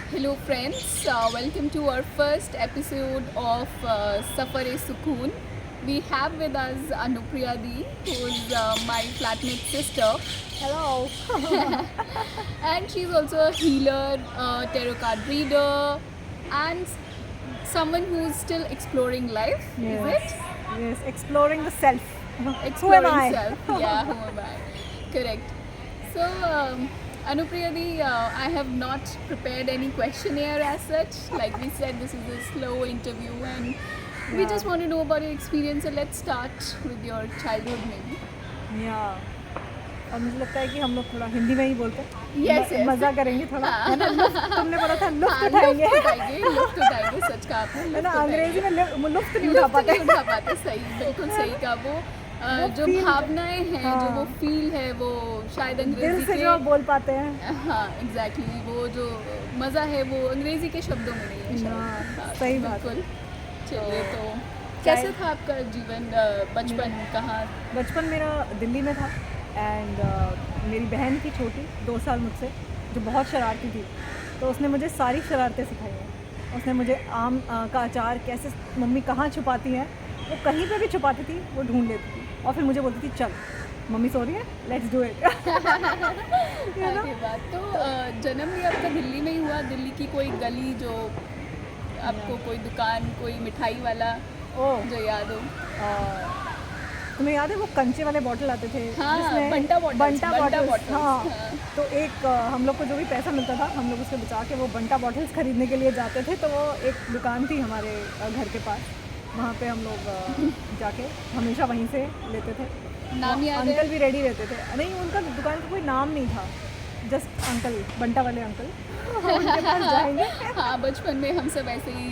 Hello friends, welcome to our first episode of Safar-e-Sukoon. We have with us Anupriya Di, who is my flatmate sister. Hello. And she's also a healer, a tarot card reader, and someone who's still exploring life, is it? Yes, exploring the self. Exploring Who am I? self. Yeah, who am I? Correct. So, Anupriya Di, I have not prepared any questionnaire as such. Like we said, this is a slow interview, and we Yeah. just want to know about your experience. So let's start with your childhood, maybe. Yeah. और मुझे लगता है कि हम लोग थोड़ा हिंदी में ही बोलते हैं। Yes, yes. मजा करेंगे थोड़ा, हाँ। है ना? तुमने बोला था लुफ्त हाँ, उठाएंगे, लुफ्त उठाएंगे, सच कहा आपने, है लुफ्त ना? अंग्रेजी उठाएंगे। में लुफ्त नहीं उठा लुफ्त पाते। नहीं उठा पाते, सही, बिल्कुल सही कहा वो। वो जो feel- भावनाएं हैं, जो वो हाँ। फील है, वो शायद दिल अंग्रेजी से के जो बोल पाते हैं। हाँ एग्जैक्टली वो जो मज़ा है वो अंग्रेज़ी के शब्दों में नहीं है शायद। हाँ, सही बात है। बिल्कुल। चलिए तो चाहे- कैसे था आपका जीवन, बचपन कहाँ? बचपन मेरा दिल्ली में था एंड मेरी बहन थी छोटी 2 साल मुझसे, जो बहुत शरारती थी। तो उसने मुझे सारी शरारतें सिखाई हैं। उसने मुझे आम का अचार कैसे मम्मी कहाँ छुपाती हैं, वो कहीं पे भी छुपाती थी, वो ढूंढ लेती थी और फिर मुझे बोलती थी चल मम्मी सो रही है, लेट्स डू इट। आगे बात तो जन्म भी आपका दिल्ली में ही हुआ? दिल्ली की कोई गली जो आपको, कोई दुकान, कोई मिठाई वाला ओह, जो याद हो? तुम्हें याद है वो कंचे वाले बॉटल आते थे हाँ, जिसमें बंटा bottles, बंटा बंटा bottles, bottles, हाँ। हाँ। तो एक हम लोग को जो भी पैसा मिलता था हम लोग उससे बचा के वो बंटा बॉटल्स खरीदने के लिए जाते थे। तो वो एक दुकान थी हमारे घर के पास, वहाँ पे हम लोग जाके हमेशा वहीं से लेते थे। नाम याद है? अंकल भी रेडी रहते थे, नहीं उनका दुकान का कोई नाम नहीं था, जस्ट अंकल, बंटा वाले अंकल। उनके पास जाएंगे। हाँ, बचपन में हम सब ऐसे ही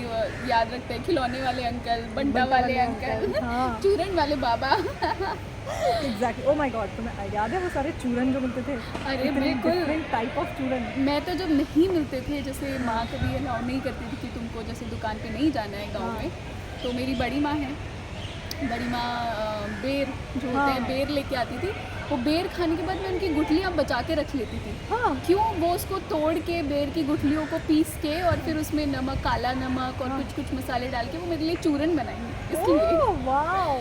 याद रखते हैं, खिलौने वाले अंकल, बंटा वाले अंकल, हाँ। चूरन वाले बाबा। एग्जैक्टली, ओह माय गॉड, तुम्हें याद है वो सारे चूरन जो मिलते थे? अरे बिल्कुल। डिफरेंट टाइप ऑफ चूरन। मैं तो जब नहीं मिलते थे, जैसे माँ कभी अलाउ नहीं करती थी कि तुमको जैसे दुकान पे नहीं जाना है गांव हाँ। में, तो मेरी बड़ी माँ है, बड़ी माँ बेर जो होते हैं हाँ। बेर लेके आती थी। वो बेर खाने के बाद मैं उनकी गुठलियाँ बचा के रख लेती थी। हाँ, क्यों? वो उसको तोड़ के बेर की गुठलियों को पीस के और फिर उसमें नमक, काला नमक और हाँ। कुछ कुछ मसाले डाल के वो मेरे लिए चूरन बनाएंगे, इसलिए। Oh wow,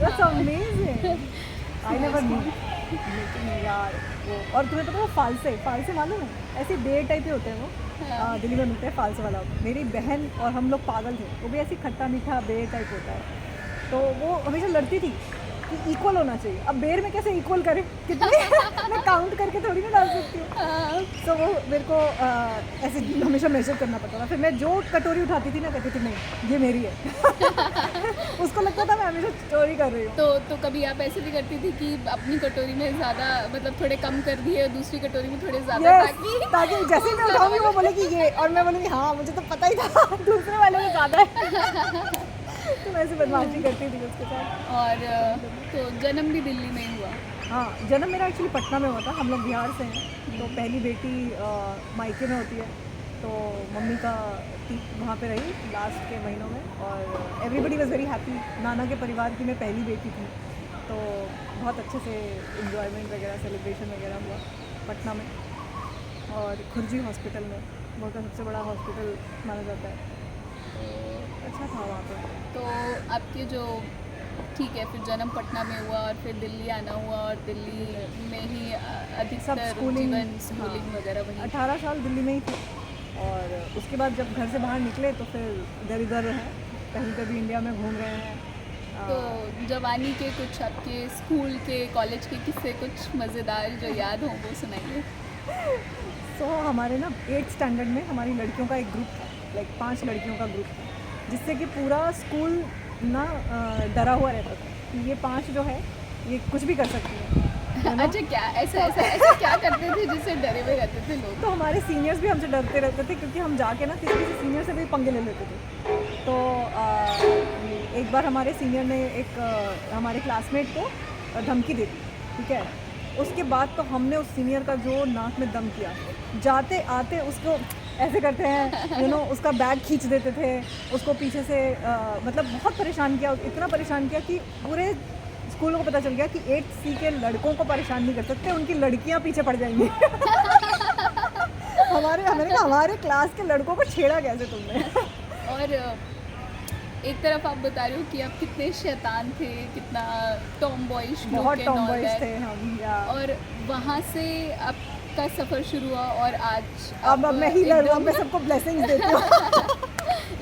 that's amazing, I never knew. लेकिन यार वो, और तुम्हें पता है वो फालसे मालूम है? ऐसे बेर टाइप के होते हैं वो। हाँ। दिल्ली में मिलते हैं फालसे वाला। मेरी बहन और हम लोग पागल थे, वो भी ऐसी खट्टा मीठा बेर टाइप होता है। तो वो हमेशा लड़ती थी कि इक्वल होना चाहिए। अब बेर में कैसे इक्वल करें, कितने मैं काउंट करके थोड़ी ना डाल सकती हूँ। हाँ। तो वो मेरे को ऐसे हमेशा मेजर करना पड़ता था। फिर मैं जो कटोरी उठाती थी ना, कहती थी नहीं ये मेरी है। उसको लगता था मैं हमेशा चोरी कर रही हूँ। तो कभी आप ऐसे भी करती थी कि अपनी कटोरी में ज़्यादा, मतलब थोड़े कम कर दिए और दूसरी कटोरी में थोड़े ज़्यादा, Yes, ताकि जैसे ही मैं उठाऊंगी वो बोलेगी ये, और मैं बोलूँगी हाँ मुझे तो पता ही था दूसरे वाले में ज़्यादा है। तो मैं ऐसे बदमाशी करती थी उसके साथ। और तो जन्म भी दिल्ली में ही हुआ? हाँ, जन्म मेरा एक्चुअली पटना में हुआ था। हम लोग बिहार से हैं, तो पहली बेटी मायके में होती है, तो मम्मी का वहाँ पे रही लास्ट के महीनों में, और एवरीबडी वॉज वेरी हैप्पी। नाना के परिवार की मैं पहली बेटी थी, तो बहुत अच्छे से इन्जॉयमेंट वगैरह, सेलिब्रेशन वगैरह हुआ पटना में, और खुर्जी हॉस्पिटल में, वो का सबसे बड़ा हॉस्पिटल माना जाता है। तो अच्छा था वहाँ पे। तो आपके जो, ठीक है, फिर जन्म पटना में हुआ और फिर दिल्ली आना हुआ, और दिल्ली में ही अधिकतर स्कूलिंग, जीवन, स्कूलिंग हाँ। वगैरह वहीं? 18 साल दिल्ली में ही थे, और उसके बाद जब घर से बाहर निकले तो फिर इधर इधर हैं, कहीं कभी इंडिया में घूम रहे हैं। तो जवानी के कुछ आपके स्कूल के, कॉलेज के किस्से कुछ मज़ेदार जो याद हों वो सुनाइए। तो हमारे ना 8th स्टैंडर्ड में हमारी लड़कियों का एक ग्रुप था, लाइक 5 लड़कियों का ग्रुप था, जिससे कि पूरा स्कूल ना डरा हुआ रहता था कि ये 5 जो है ये कुछ भी कर सकती है। अच्छा, क्या ऐसा क्या करते थे जिससे डरे हुए रहते थे लोग? तो हमारे सीनियर्स भी हमसे डरते रहते थे, क्योंकि हम जाके ना किसी किसी सीनियर से भी पंगे ले लेते थे। तो एक बार हमारे सीनियर ने एक हमारे क्लासमेट को धमकी दी थी, ठीक है। उसके बाद तो हमने उस सीनियर का जो नाक में दम किया, जाते आते उसको ऐसे करते हैं उसका बैग खींच देते थे, उसको पीछे से मतलब बहुत परेशान किया, इतना परेशान किया कि पूरे स्कूल को पता चल गया कि 8th C के लड़कों को परेशान नहीं कर सकते, उनकी लड़कियां पीछे पड़ जाएंगी। मैंने कहा हमारे क्लास के लड़कों को छेड़ा कैसे तुमने? और एक तरफ आप बता रहे हो कि आप कितने शैतान थे, कितना टॉम बॉयज बहुत टॉम बॉयज थे हम, या और वहाँ से आपका सफ़र शुरू हुआ और आज अब मैं हीलर हूँ, मैं सबको ब्लेसिंग्स देती हूँ।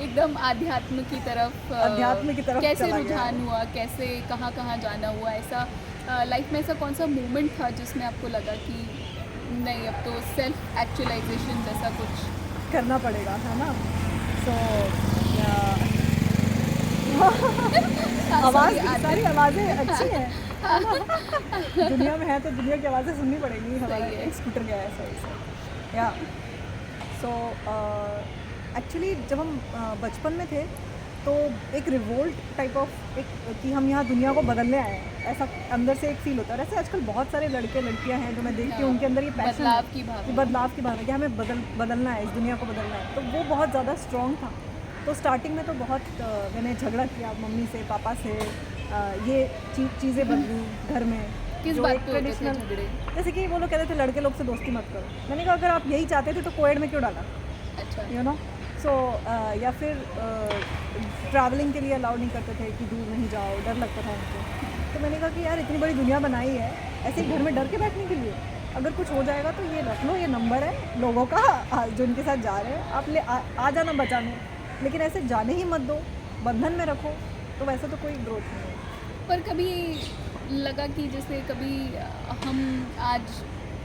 एकदम अध्यात्म की तरफ अध्यात्म की तरफ कैसे चला गया। रुझान हुआ, कैसे कहाँ कहाँ जाना हुआ, ऐसा लाइफ में ऐसा कौन सा मोमेंट था जिसमें आपको लगा कि नहीं अब तो सेल्फ एक्चुअलाइजेशन जैसा कुछ करना पड़ेगा, है ना? सो आवाज़, सारी आवाज़ें अच्छी हैं। दुनिया में है तो दुनिया की आवाज़ें सुननी पड़ेगी। हमारा सही है। एक स्कूटर गया है, सही से, या सो एक्चुअली जब हम बचपन में थे तो एक रिवोल्ट टाइप ऑफ एक कि हम यहाँ दुनिया को बदलने आए हैं, ऐसा अंदर से एक फील होता है। वैसे आजकल बहुत सारे लड़के लड़कियाँ हैं जो मैं देखती हूँ, उनके अंदर ये पैशन बदलाव की भावना। बदलाव की भावना कि हमें बदलना है, इस दुनिया को बदलना है, तो वो बहुत ज़्यादा स्ट्रॉन्ग था। तो स्टार्टिंग में तो बहुत मैंने झगड़ा किया मम्मी से, पापा से, ये चीज़ें बदली घर में। किस जो बात एक पे होते थे ट्रेडिशनल, झगड़े? जैसे कि वो लोग कहते थे लड़के लोग से दोस्ती मत करो। मैंने कहा अगर आप यही चाहते थे तो कोएड में क्यों डाला, अच्छा यू नो? सो या फिर ट्रैवलिंग के लिए अलाउ नहीं करते थे कि दूर नहीं जाओ, डर लगता था उनको। तो मैंने कहा कि यार इतनी बड़ी दुनिया बनाई है ऐसे ही घर में डर के बैठने के लिए, अगर कुछ हो जाएगा तो ये रख लो, ये नंबर है लोगों का जो उनके साथ जा रहे हैं, आप आ जाना बचाने, लेकिन ऐसे जाने ही मत दो, बंधन में रखो, तो वैसे तो कोई ग्रोथ नहीं है। पर कभी लगा कि जैसे कभी हम आज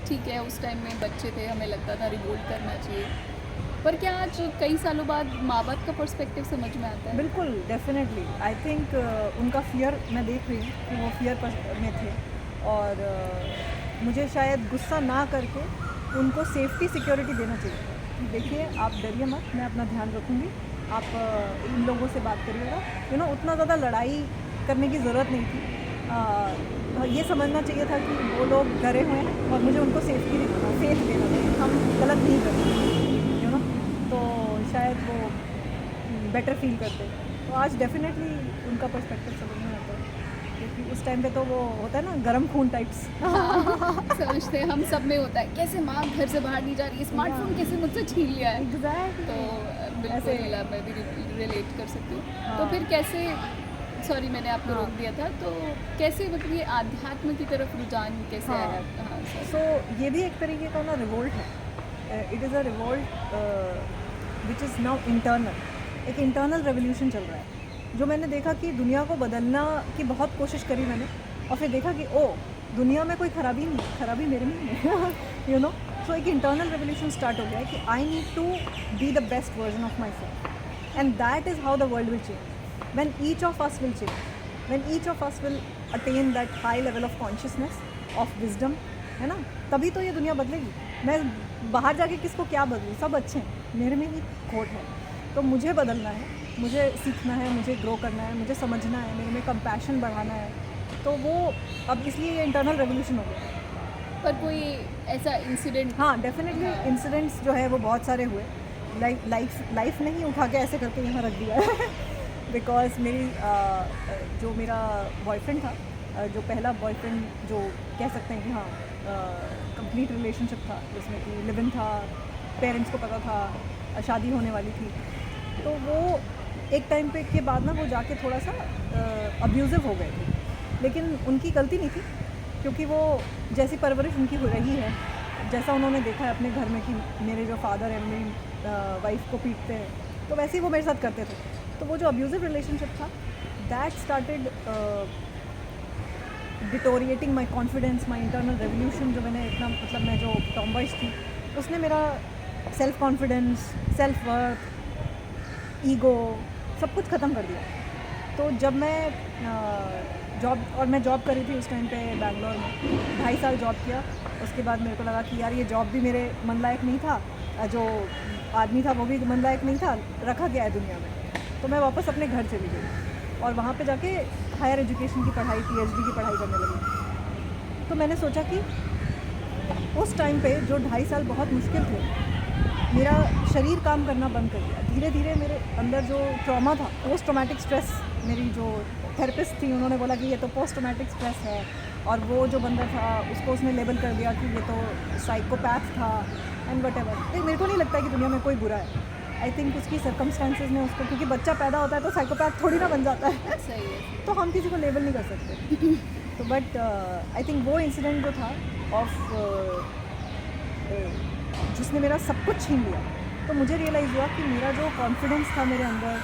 ठीक है उस टाइम में बच्चे थे, हमें लगता था रिवोल्ट करना चाहिए, पर क्या आज कई सालों बाद माँ बाप का पर्सपेक्टिव समझ में आता है? बिल्कुल, डेफिनेटली आई थिंक उनका फियर मैं देख रही हूँ कि वो फियर में थे, और मुझे शायद गुस्सा ना करके उनको सेफ्टी सिक्योरिटी देना चाहिए। देखिए आप डरिए मत, मैं अपना ध्यान रखूँगी, आप इन लोगों से बात करिएगा, यू नो, उतना ज़्यादा लड़ाई करने की ज़रूरत नहीं थी। ये समझना चाहिए था कि वो लोग डरे हुए हैं और मुझे उनको सेफ्टी देना, सेफ देना चाहिए, हम गलत नहीं करते, यू नो, तो शायद वो बेटर फील करते। तो आज डेफिनेटली उनका पर्सपेक्टिव समझ में आता है, क्योंकि उस टाइम पे तो वो होता है ना गरम खून टाइप्स। समझते हैं, हम सब में होता है, कैसे माँ घर से बाहर नहीं जा रही है, स्मार्टफोन कैसे मुझसे छीन लिया है। एग्जैक्टली। तो बिल्कुल ऐसे- मैं भी रिलेट कर सकती हूँ। हाँ। तो फिर कैसे, सॉरी मैंने आपको हाँ। रोक दिया था, तो कैसे मतलब ये आध्यात्म की तरफ रुझान कैसे हाँ। आया? हाँ सर। सो ये भी एक तरीके का ना रिवोल्ट है, it is a revolt which is now internal, एक इंटरनल रेवोल्यूशन चल रहा है, जो मैंने देखा कि दुनिया को बदलना की बहुत कोशिश करी मैंने, और फिर देखा कि ओ दुनिया में कोई खराबी नहीं है, खराबी मेरे में ही है, यू नो। सो एक इंटरनल रेवोल्यूशन स्टार्ट हो गया है कि I need to be the best version of myself, and that is how the world will change, when each of us will change, when each of us will attain that high level of consciousness, of wisdom, है ना, तभी तो ये दुनिया बदलेगी। मैं बाहर जाके किसको क्या बदलूँ, सब अच्छे हैं, मेरे में ही खोट है। तो मुझे बदलना है, मुझे सीखना है, मुझे ग्रो करना है, मुझे समझना है, मेरे में कंपैशन बढ़ाना है, तो वो अब इसलिए ये इंटरनल रेवोल्यूशन हो गया। पर कोई ऐसा इंसिडेंट? हाँ डेफिनेटली इंसिडेंट्स जो है वो बहुत सारे हुए, लाइफ नहीं उठा के ऐसे करके यहाँ रख दिया है बिकॉज मेरी जो मेरा बॉयफ्रेंड था, जो पहला बॉयफ्रेंड जो कह सकते हैं कि हाँ कंप्लीट रिलेशनशिप था, जिसमें कि लिव इन था, पेरेंट्स को पता था, शादी होने वाली थी, तो वो एक टाइम पे के बाद ना वो जाके थोड़ा सा अब्यूज़िव हो गए थे, लेकिन उनकी गलती नहीं थी, क्योंकि वो जैसी परवरिश उनकी हो रही है, जैसा उन्होंने देखा है अपने घर में कि मेरे जो फादर हैं मेरी वाइफ को पीटते हैं, तो वैसे ही वो मेरे साथ करते थे। तो वो जो अब्यूज़िव रिलेशनशिप था, that started deteriorating my confidence, my internal revolution, जो मैंने इतना मतलब मैं जो टॉमबॉयज थी, उसने मेरा self confidence, self worth, ego सब कुछ ख़त्म कर दिया। तो जब मैं मैं जॉब कर रही थी उस टाइम पे बैंगलोर में, 2.5 साल जॉब किया, उसके बाद मेरे को लगा कि यार ये जॉब भी मेरे मन लायक नहीं था, जो आदमी था वो भी मन लायक नहीं था, रखा गया है दुनिया में। तो मैं वापस अपने घर चली गई और वहाँ पे जाके हायर एजुकेशन की पढ़ाई, PhD की पढ़ाई करने लगी। तो मैंने सोचा कि उस टाइम पे जो 2.5 साल बहुत मुश्किल थे, मेरा शरीर काम करना बंद कर दिया। धीरे धीरे मेरे अंदर जो ट्रॉमा था, पोस्ट ट्रॉमेटिक स्ट्रेस, मेरी जो थेरेपिस्ट थी उन्होंने बोला कि ये तो पोस्ट ट्रॉमेटिक स्ट्रेस है, और वो जो बंदा था उसको उसने लेबल कर दिया कि ये तो साइकोपैथ था, एंड वट एवर। मेरे को नहीं लगता कि दुनिया में कोई बुरा है। आई थिंक उसकी सर्कमस्टांसेस में उसको, क्योंकि बच्चा पैदा होता है तो साइकोपैथ थोड़ी ना बन जाता है सही है। तो हम किसी को लेबल नहीं कर सकते। तो बट आई थिंक वो इंसिडेंट जो था ऑफ जिसने मेरा सब कुछ छीन लिया, तो मुझे रियलाइज़ हुआ कि मेरा जो कॉन्फिडेंस था मेरे अंदर,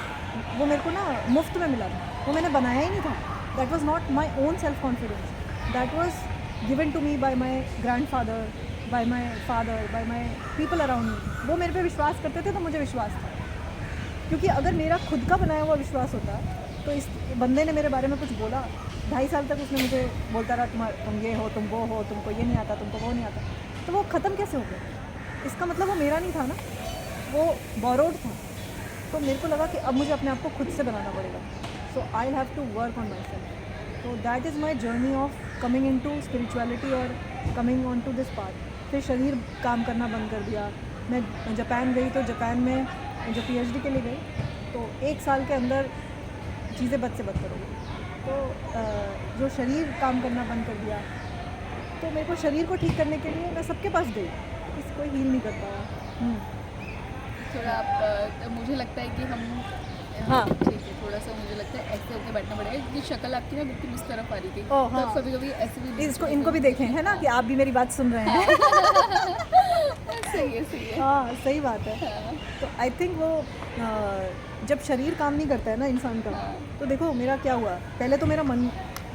वो मेरे को ना मुफ्त में मिला था, वो मैंने बनाया ही नहीं था। That was not my own self confidence, that was given to me by my grandfather, by my father, by my people around me. वो मेरे पे विश्वास करते थे तो मुझे विश्वास था, क्योंकि अगर मेरा खुद का बनाया हुआ विश्वास होता तो इस बंदे ने मेरे बारे में कुछ बोला, 2.5 साल तक उसने मुझे बोलता रहा तुम ये हो, तुम वो हो, तुमको ये नहीं आता, तुमको वो नहीं आता, तो वो ख़त्म कैसे हो गया? इसका मतलब वो मेरा नहीं था ना, वो बोरोड था। तो मेरे को लगा कि अब मुझे अपने आप को खुद से बनाना पड़ेगा, so I have to work on my self. तो that is my journey of coming in to spirituality और coming on to this path. फिर शरीर काम करना बंद कर दिया। मैं जापान गई, तो जापान में जो PhD के लिए गई, तो 1 साल के अंदर चीज़ें बद से बदतर हो गई। तो जो शरीर काम करना बंद कर दिया, तो मेरे को शरीर को ठीक करने के लिए मैं सबके पास गई, किसी कोई हील नहीं कर पाया। थोड़ा आप मुझे लगता है कि हम हाँ। ठीक है, थोड़ा सा मुझे लगता है ऐसे होकर बैठना पड़ेगा, क्योंकि शक्ल आपकी ना बिल्कुल इस तरफ आ रही थी। ओह, हाँ। तो कभी कभी ऐसे भी इसको इनको भी देखें, है ना, कि आप भी मेरी बात सुन रहे हैं। सही है, सही है। हाँ, सही बात है। हाँ, तो आई थिंक वो जब शरीर काम नहीं करता है ना इंसान का, तो देखो मेरा क्या हुआ, पहले तो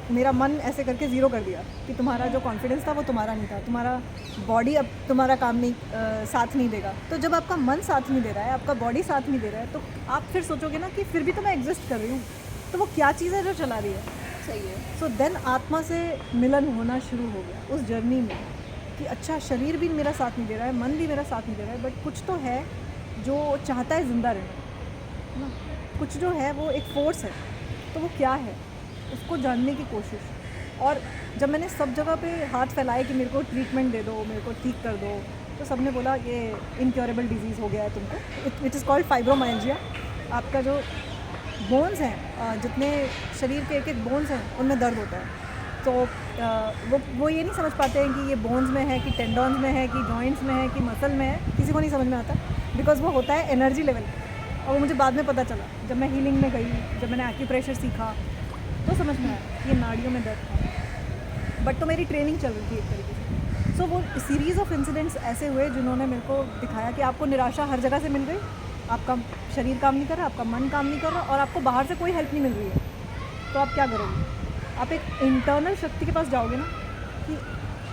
मेरा मन ऐसे करके ज़ीरो कर दिया कि तुम्हारा जो कॉन्फिडेंस था वो तुम्हारा नहीं था, तुम्हारा बॉडी अब तुम्हारा काम नहीं साथ नहीं देगा। तो जब आपका मन साथ नहीं दे रहा है, आपका बॉडी साथ नहीं दे रहा है, तो आप फिर सोचोगे ना कि फिर भी तो मैं एग्जिस्ट कर रही हूँ, तो वो क्या चीज़ है जो चला रही है। सही है। सो देन आत्मा से मिलन होना शुरू हो गया उस जर्नी में, कि अच्छा शरीर भी मेरा साथ नहीं दे रहा है, मन भी मेरा साथ नहीं दे रहा है, बट कुछ तो है जो चाहता है ज़िंदा रहना ना, कुछ जो है वो एक फोर्स है। तो वो क्या है, उसको जानने की कोशिश। और जब मैंने सब जगह पे हाथ फैलाए कि मेरे को ट्रीटमेंट दे दो, मेरे को ठीक कर दो, तो सब ने बोला ये इनक्योरेबल डिजीज़ हो गया है तुमको, विच इज़ कॉल्ड फाइब्रोमाइल्जिया। आपका जो बोन्स हैं, जितने शरीर के एक एक बोन्स हैं उनमें दर्द होता है। तो वो ये नहीं समझ पाते हैं कि ये बोन्स में है कि टेंडॉन्स में है कि जॉइंट्स में है कि मसल में है, किसी को नहीं समझ में आता, बिकॉज वो होता है एनर्जी लेवल। और वो मुझे बाद में पता चला, जब मैं हीलिंग में गई, जब मैंने एक्यूप्रेशर सीखा, तो समझ में आया कि ये नाड़ियों में दर्द था। बट तो मेरी ट्रेनिंग चल रही थी एक तरीके से। सो वो सीरीज़ ऑफ इंसिडेंट्स ऐसे हुए जिन्होंने मेरे को दिखाया कि आपको निराशा हर जगह से मिल गई, आपका शरीर काम नहीं कर रहा, आपका मन काम नहीं कर रहा, और आपको बाहर से कोई हेल्प नहीं मिल रही है, तो आप क्या करोगे? आप एक इंटरनल शक्ति के पास जाओगे ना कि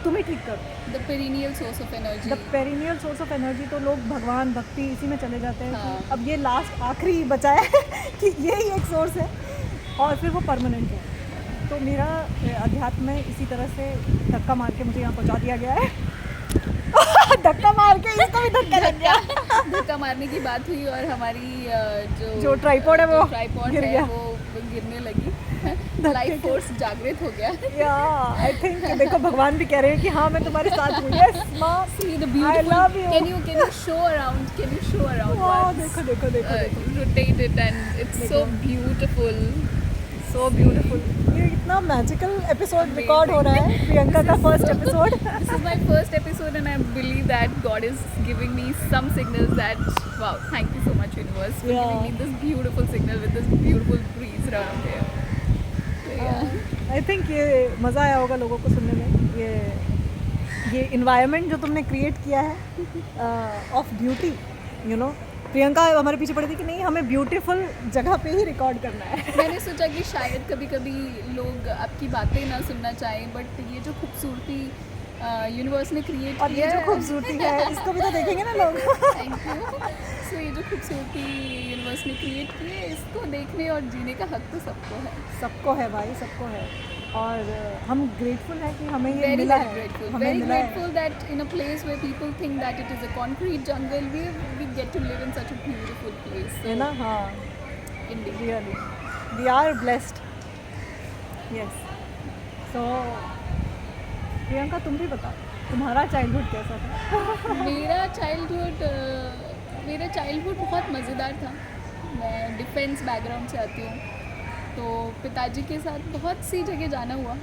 तुम ही ठीक करो। The perennial source of energy. The perennial source of energy. तो लोग भगवान भक्ति इसी में चले जाते हैं। हाँ। कि अब ये लास्ट आखिरी बचा है कि यही एक सोर्स है, और फिर वो परमानेंट है। तो मेरा अध्यात्म में इसी तरह से धक्का मार के मुझे यहाँ पहुँचा दिया गया है। धक्का मार के इसको भी धक्का लग गया। धक्का मारने की बात हुई और हमारी जो ट्राइपॉड है वो ट्राइपॉड गिर है गया। वो गिरने लगी। लाइफ फोर्स जागृत हो गया। या आई थिंक देखो भगवान भी कह रहे हैं कि हाँ मैं तुम्हारे साथ हूँ। यस माँ, See the I beautiful. love you. Can you show around? Can you show around? वाह, once? देखो देखो देखो देखो, Rotate it and it's so देखो। beautiful. So beautiful. ये इतना मैजिकल एपिसोड रिकॉर्ड हो रहा है, प्रियंका का first episode. This is my first episode and I believe that God is giving me some signals that wow, thank you so much universe for Yeah. giving me this beautiful signal with this beautiful breeze around here. So, yeah. I think ये मज़ा आया होगा लोगों को सुनने में। ये environment जो तुमने क्रिएट किया है of beauty, you know. Priyanka हमारे पीछे पड़ी थी कि नहीं हमें ब्यूटीफुल जगह पे ही रिकॉर्ड करना है। मैंने सोचा कि शायद कभी कभी लोग आपकी बातें ना सुनना चाहें, बट ये जो खूबसूरती यूनिवर्स ने क्रिएट और ये जो खूबसूरती है इसको भी तो देखेंगे ना लोग। Thank you. सो ये जो खूबसूरती यूनिवर्स ने क्रिएट की है, इसको देखने और जीने का हक तो सबको है। सबको है भाई, सबको है। और हम ग्रेटफुल हैं कि हमें ये Very मिला very है, grateful. हमें Very मिला है। grateful that in a place where people think that it is a concrete jungle, we get to live in such a beautiful place. है ना। हाँ, Indeed. Really we are blessed. Yes. So Priyanka तुम भी बताओ तुम्हारा childhood कैसा था? मेरा चाइल्डहुड बहुत मज़ेदार था। मैं डिफेंस बैकग्राउंड से आती हूँ, तो पिताजी के साथ बहुत सी जगह जाना हुआ।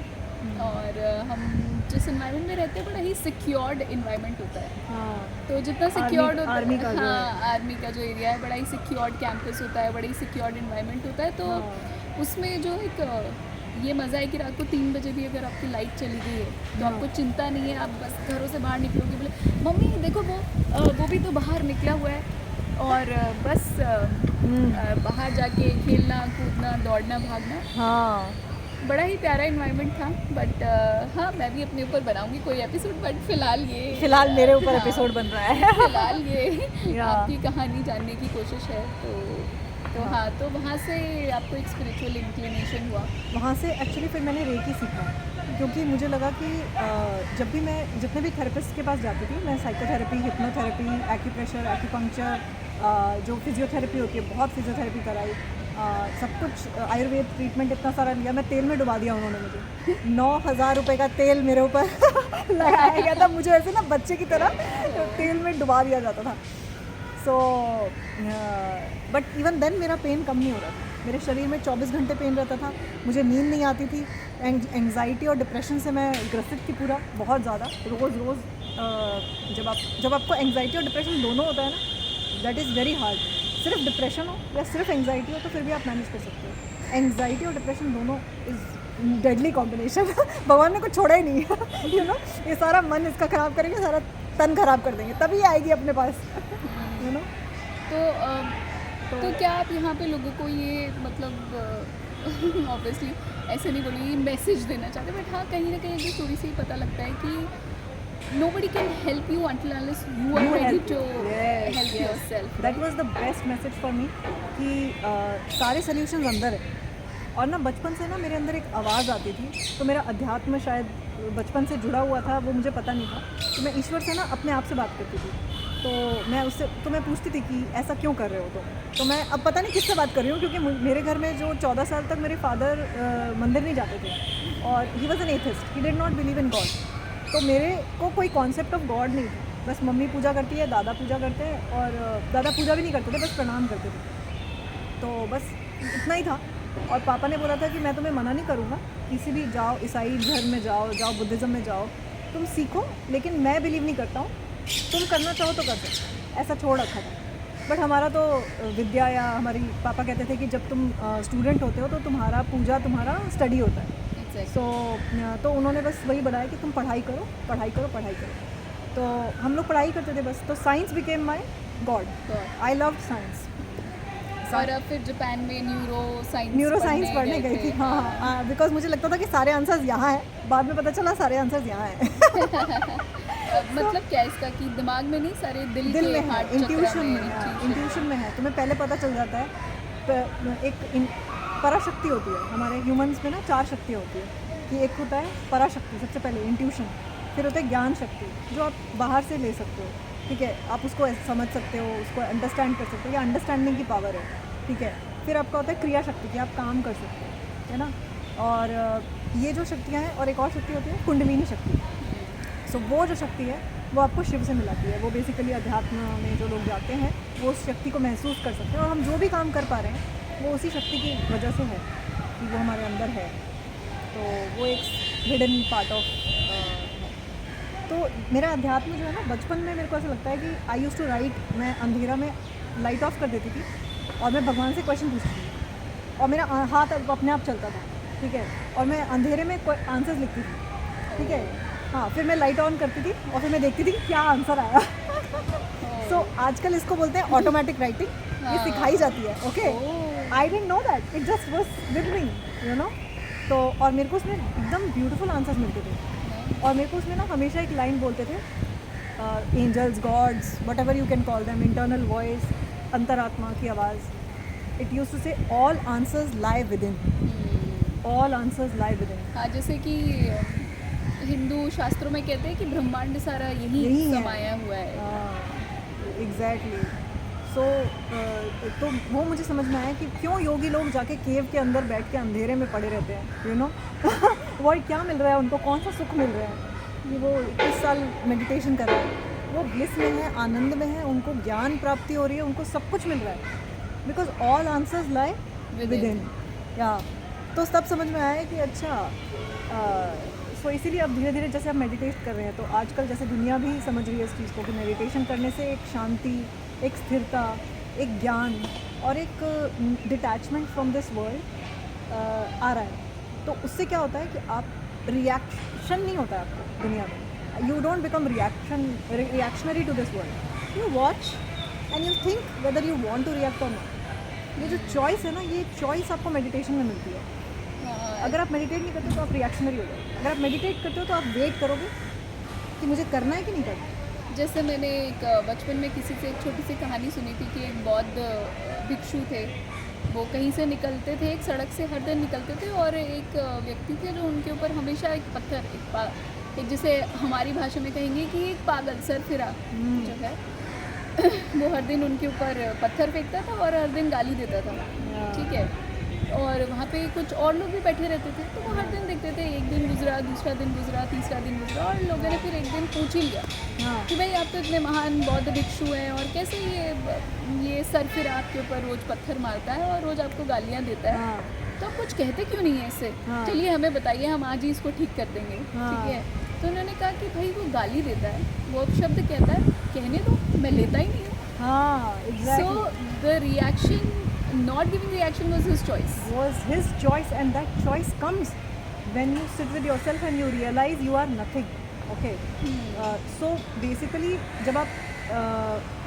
और हम जिस इन्वायरमेंट में रहते हैं बड़ा ही सिक्योर्ड इन्वायरमेंट होता है। हाँ तो जितना सिक्योर्ड होता आर्मी का है, जो हाँ, आर्मी का जो एरिया है बड़ा ही सिक्योर्ड कैंपस होता है, बड़ा ही सिक्योर्ड इन्वायरमेंट होता है। तो हाँ। उसमें जो एक ये मज़ा है कि रात को 3 बजे भी अगर आपकी लाइट चली गई है तो हाँ। आपको चिंता नहीं है, आप बस घरों से बाहर निकलोगे, बोले मम्मी देखो वो भी तो बाहर निकला हुआ है, और बस बाहर जाके खेलना कूदना दौड़ना भागना, हाँ बड़ा ही प्यारा इन्वायरमेंट था। बट हाँ, मैं भी अपने ऊपर बनाऊंगी कोई एपिसोड, बट फिलहाल मेरे ऊपर हाँ, एपिसोड बन रहा है। फिलहाल ये या। आपकी कहानी जानने की कोशिश है। तो हाँ, तो वहाँ से आपको एक स्पिरिचुअल इंक्लिनेशन हुआ। वहाँ से एक्चुअली फिर मैंने रेकी सीखा, क्योंकि मुझे लगा कि जब भी मैं जितने भी थेरेपिस्ट के पास जाती थी, मैं साइकोथेरेपी, हिप्नोथेरेपी, एक्यूप्रेशर, एक्यूपंक्चर, जो फिजियोथेरेपी होती है, बहुत फिजियोथेरेपी कराई, सब कुछ आयुर्वेद ट्रीटमेंट इतना सारा लिया। मैं तेल में डुबा दिया उन्होंने मुझे। 9,000 रुपये का तेल मेरे ऊपर लगाया गया था, मुझे ऐसे ना बच्चे की तरह तेल में डुबा दिया जाता था। सो बट इवन देन मेरा पेन कम नहीं हो रहा था। मेरे शरीर में 24 घंटे पेन रहता था, मुझे नींद नहीं आती थी, एंग्जाइटी और डिप्रेशन से मैं ग्रसित थी पूरा, बहुत ज़्यादा। रोज़ जब आपको एंग्जाइटी और डिप्रेशन दोनों होता है ना, दैट इज़ वेरी हार्ड। सिर्फ डिप्रेशन हो या सिर्फ एंग्जाइटी हो तो फिर भी आप मैनेज कर सकते हो। एंग्जाइटी और डिप्रेशन दोनों इज़ डेडली कॉम्बिनेशन। भगवान ने कुछ छोड़ा ही नहीं। यू नो, ये सारा मन इसका ख़राब करेंगे, सारा तन ख़राब कर देंगे, तभी आएगी अपने पास। यू नो, तो क्या आप यहाँ पे लोगों को ये मतलब ऑब्वियसली ऐसे नहीं बोलूँगी मैसेज देना चाहते, बट हाँ, कहीं ना कहीं जो स्टोरी से ही पता लगता है कि nobody can help you until unless you are ready to help yourself. That was the best message for me कि सारे सॉल्यूशंस अंदर है। और ना बचपन से ना मेरे अंदर एक आवाज़ आती थी, तो मेरा अध्यात्म शायद बचपन से जुड़ा हुआ था, वो मुझे पता नहीं था। तो मैं ईश्वर से ना अपने आप से बात करती थी, तो मैं पूछती थी कि ऐसा क्यों कर रहे हो। तो मैं अब पता नहीं किससे बात कर रही हूँ, क्योंकि मेरे घर में जो 14 साल तक मेरे फादर मंदिर नहीं जाते थे, और he was an atheist, he did not believe in God. तो मेरे को कोई कॉन्सेप्ट ऑफ गॉड नहीं था। बस मम्मी पूजा करती है, दादा पूजा करते हैं, और दादा पूजा भी नहीं करते थे, बस प्रणाम करते थे। तो बस इतना ही था। और पापा ने बोला था कि मैं तुम्हें मना नहीं करूँगा, किसी भी जाओ, ईसाई धर्म में जाओ बुद्धिज़्म में जाओ, तुम सीखो, लेकिन मैं बिलीव नहीं करता हूँ, तुम करना चाहो तो कर सकते, ऐसा छोड़ रखा था। बट हमारा तो विद्या, या हमारी पापा कहते थे कि जब तुम स्टूडेंट होते हो तो तुम्हारा पूजा तुम्हारा स्टडी होता है। तो उन्होंने बस वही बनाया कि तुम पढ़ाई करो पढ़ाई करो पढ़ाई करो। तो हम लोग पढ़ाई करते थे बस। तो science became my God. I love science. और अब फिर जापान में न्यूरो साइंस पढ़ने गई थी। हाँ, बिकॉज मुझे लगता था कि सारे आंसर्स यहाँ हैं, बाद में पता चला सारे आंसर्स यहाँ हैं। मतलब क्या इसका कि दिमाग में नहीं, सारे दिल में है, हार्ट इंट्यूशन में है। तुम्हें पहले पता चल जाता है। एक पराशक्ति होती है हमारे ह्यूमंस में ना, 4 शक्तियाँ होती है कि एक होता है पराशक्ति, सबसे पहले इंट्यूशन, फिर होता है ज्ञान शक्ति जो आप बाहर से ले सकते हो, ठीक है, आप उसको समझ सकते हो, उसको अंडरस्टैंड कर सकते हो, या अंडरस्टैंडिंग की पावर है, ठीक है। फिर आपका होता है क्रिया शक्ति कि आप काम कर सकते हो, है ना। और ये जो शक्तियाँ हैं, और एक और शक्ति होती है कुंडलिनी शक्ति। सो वो जो शक्ति है वो आपको शिव से मिलाती है। वो बेसिकली अध्यात्म में जो लोग जाते हैं वो उस शक्ति को महसूस कर सकते हैं, और हम जो भी काम कर पा रहे हैं वो उसी शक्ति की वजह से है कि वो हमारे अंदर है। तो वो एक हिडन पार्ट ऑफ है। तो मेरा अध्यात्म जो है ना, बचपन में मेरे को ऐसा लगता है कि आई यूज़ टू राइट, मैं अंधेरा में लाइट ऑफ कर देती थी और मैं भगवान से क्वेश्चन पूछती थी, और मेरा हाथ अपने आप चलता था, ठीक है, और मैं अंधेरे में आंसर्स लिखती थी, ठीक है। हाँ, फिर मैं लाइट ऑन करती थी और फिर मैं देखती थी कि क्या आंसर आया। सो आजकल इसको बोलते हैं ऑटोमेटिक राइटिंग, ये सिखाई जाती है। Okay, I didn't know that, it just was with me, you know. तो और मेरे को उसमें एकदम ब्यूटीफुल आंसर्स मिलते थे, और मेरे को उसमें ना हमेशा एक लाइन बोलते थे, angels, gods, whatever you can call them, internal voice, अंतरात्मा की आवाज़। It use to say all answers lie within, all answers lie within. हाँ, जैसे कि हिंदू शास्त्रों में कहते हैं कि ब्रह्मांड सारा यही समाया हुआ है। एग्जैक्टली। सो तो वो मुझे समझ में आया कि क्यों योगी लोग जाके केव के अंदर बैठ के अंधेरे में पड़े रहते हैं, यू नो। वो क्या मिल रहा है उनको, कौन सा सुख मिल रहा है कि वो 21 साल मेडिटेशन कर रहे हैं, वो ब्लिस में है, आनंद में है, उनको ज्ञान प्राप्ति हो रही है, उनको सब कुछ मिल रहा है, because all answers lie with in. या तो तब समझ में आया कि अच्छा सो इसीलिए अब धीरे धीरे जैसे आप मेडिटेट कर रहे हैं, तो आजकल जैसे दुनिया भी समझ रही है इस चीज़ को कि मेडिटेशन करने से एक शांति, एक स्थिरता, एक ज्ञान और एक डिटैचमेंट फ्रॉम दिस वर्ल्ड आ रहा है। तो उससे क्या होता है कि आप रिएक्शन नहीं होता है आपको दुनिया में, you don't become reactionary to this world, you watch and you think whether you want to react और नॉट। ये जो चॉइस है ना, ये चॉइस आपको मेडिटेशन में मिलती है। अगर आप मेडिटेट नहीं करते तो आप रिएक्शनरी हो जाओगे, अगर आप मेडिटेट करते हो तो आप वेट करोगे कि मुझे करना है कि नहीं करना। जैसे मैंने एक बचपन में किसी से एक छोटी सी कहानी सुनी थी कि एक बौद्ध भिक्षु थे, वो कहीं से निकलते थे, एक सड़क से हर दिन निकलते थे और एक व्यक्ति थे जो उनके ऊपर हमेशा एक पत्थर, एक जिसे हमारी भाषा में कहेंगे कि एक पागल सरफिरा जो है वो हर दिन उनके ऊपर पत्थर फेंकता था और हर दिन गाली देता था, ठीक है। और वहाँ पे कुछ और लोग भी बैठे रहते थे, तो वो हर दिन देखते थे, एक दिन गुजरा, दूसरा दिन गुजरा, तीसरा दिन गुजरा, और लोगों ने फिर एक दिन पूछ ही लिया कि भाई आप तो इतने महान बौद्ध भिक्षु हैं और कैसे ये सरफिरा आपके ऊपर रोज़ पत्थर मारता है और रोज़ आपको गालियाँ देता है, तो आप कुछ कहते क्यों नहीं है इससे, चलिए हमें बताइए, हम आज ही इसको ठीक कर देंगे, ठीक है। तो उन्होंने कहा कि भाई वो गाली देता है, वो शब्द कहता है, कहने दो, मैं लेता ही नहीं हूँ। So the reaction, not giving reaction was his choice. Was his choice, and that choice comes when you sit with yourself and you realize you are nothing. Okay. So basically जब आप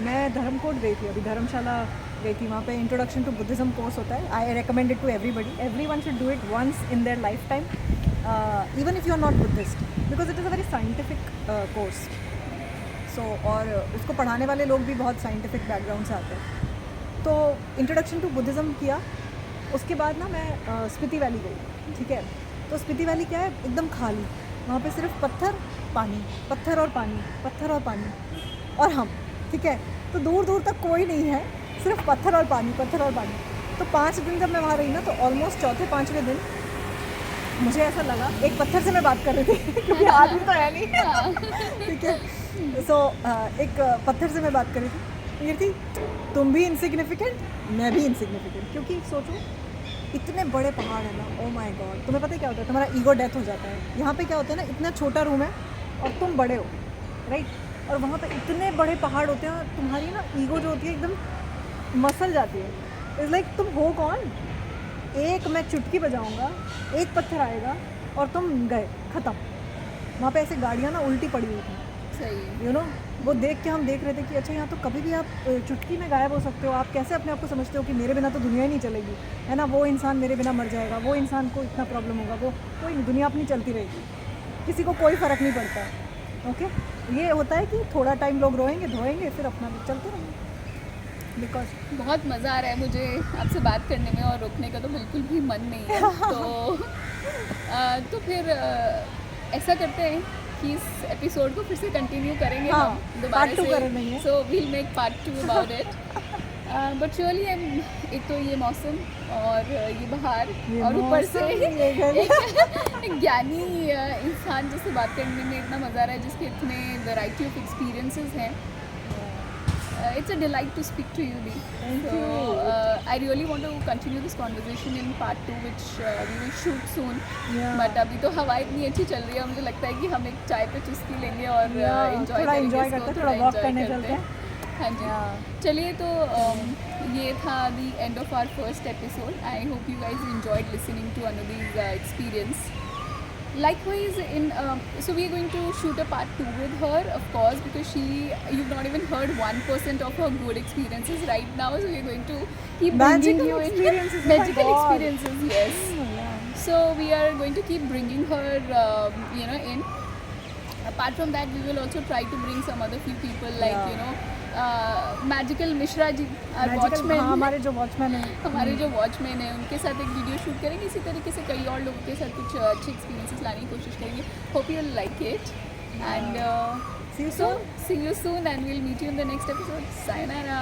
मैं धर्मकोट गई थी, अभी धर्मशाला गई थी, वहाँ पे इंट्रोडक्शन टू बुद्धिज़्म कोर्स होता है। I recommend it to everybody, everyone should do it once in their life time, even if you are not Buddhist, because it is a very scientific course. So और उसको पढ़ाने वाले लोग भी बहुत scientific background से आते हैं। तो इंट्रोडक्शन टू बुद्धिज़्म किया, उसके बाद ना मैं स्पीति वैली गई, ठीक है। तो स्पीति वैली क्या है, एकदम खाली, वहाँ पे सिर्फ पत्थर पानी, पत्थर और पानी, पत्थर और पानी और हम, ठीक है। तो दूर दूर तक कोई नहीं है, सिर्फ पत्थर और पानी, पत्थर और पानी। तो 5 दिन जब मैं वहाँ रही ना, तो ऑलमोस्ट चौथे 5वें दिन मुझे ऐसा लगा, एक पत्थर से मैं बात कर रही थी क्योंकि आदमी तो है नहीं, ठीक है। सो एक पत्थर से मैं बात कर रही थी, ये थी, तुम भी इनसिग्निफिकेंट, मैं भी इनसिग्निफिकेंट, क्योंकि सोचो इतने बड़े पहाड़ है ना, ओ माय गॉड। तुम्हें पता है क्या होता है, तुम्हारा ईगो डेथ हो जाता है। यहाँ पे क्या होता है ना, इतना छोटा रूम है और तुम बड़े हो, राइट, और वहाँ पे इतने बड़े पहाड़ होते हैं और तुम्हारी ना ईगो जो होती है एकदम मसल जाती है। इट्स लाइक तुम हो कौन, एक मैं चुटकी बजाऊँगा, एक पत्थर आएगा और तुम गए, ख़त्म। वहाँ पे ऐसे गाड़ियाँ ना उल्टी पड़ी हुई थी, सही, यू नो, वो देख के हम देख रहे थे कि अच्छा यहाँ तो कभी भी आप चुटकी में गायब हो सकते हो। आप कैसे अपने आप को समझते हो कि मेरे बिना तो दुनिया ही नहीं चलेगी, है ना, वो इंसान मेरे बिना मर जाएगा, वो इंसान को इतना प्रॉब्लम होगा, वो कोई नहीं, दुनिया अपनी चलती रहेगी, किसी को कोई फ़र्क नहीं पड़ता। ओके, ये होता है कि थोड़ा टाइम लोग रोएंगे धोएंगे, फिर अपना चलते रहेंगे। बिकॉज बहुत मज़ा आ रहा है मुझे आपसे बात करने में, और रोकने का तो बिल्कुल भी मन नहीं है। तो फिर ऐसा करते हैं कि इस एपिसोड को फिर से कंटिन्यू करेंगे, हाँ, हम दोबारा part 2 करेंगे। So we'll make part 2 about it. But surely एक तो ये मौसम और ये बाहर और ऊपर से एक ज्ञानी इंसान जिससे बात करने में इतना मज़ा आ रहा है, जिसके इतने वैरायटी ऑफ एक्सपीरियंसेस हैं। It's a delight to speak to you, Lee. Thank so, you. I really want to continue this conversation in part 2, which we will shoot soon. Yeah. But अभी तो हवा इतनी अच्छी चल रही है, मुझे लगता है कि हम एक चाय पे चुस्की लेंगे और थोड़ा एंजॉय करते हैं, थोड़ा वॉक करने चलते हैं। हाँ जी, चलिए। तो ये था the end of our first episode. I hope you guys enjoyed listening to Anudhi's experience. Likewise, so we are going to shoot a part 2 with her, of course, because you've not even heard 1% of her good experiences right now. So we are going to keep bringing you in magical experiences. Yes. So we are going to keep bringing her, in. Apart from that, we will also try to bring some other few people, like magical Mishra ji, watchman, हमारे जो watchman हैं, उनके साथ एक video shoot करेंगे। इसी तरीके से कई और लोगों के साथ कुछ अच्छे एक्सपीरियंसेस लाने की कोशिश करेंगे। Hope you will like it, and see you soon, and we'll meet you in the next episode. Sayonara.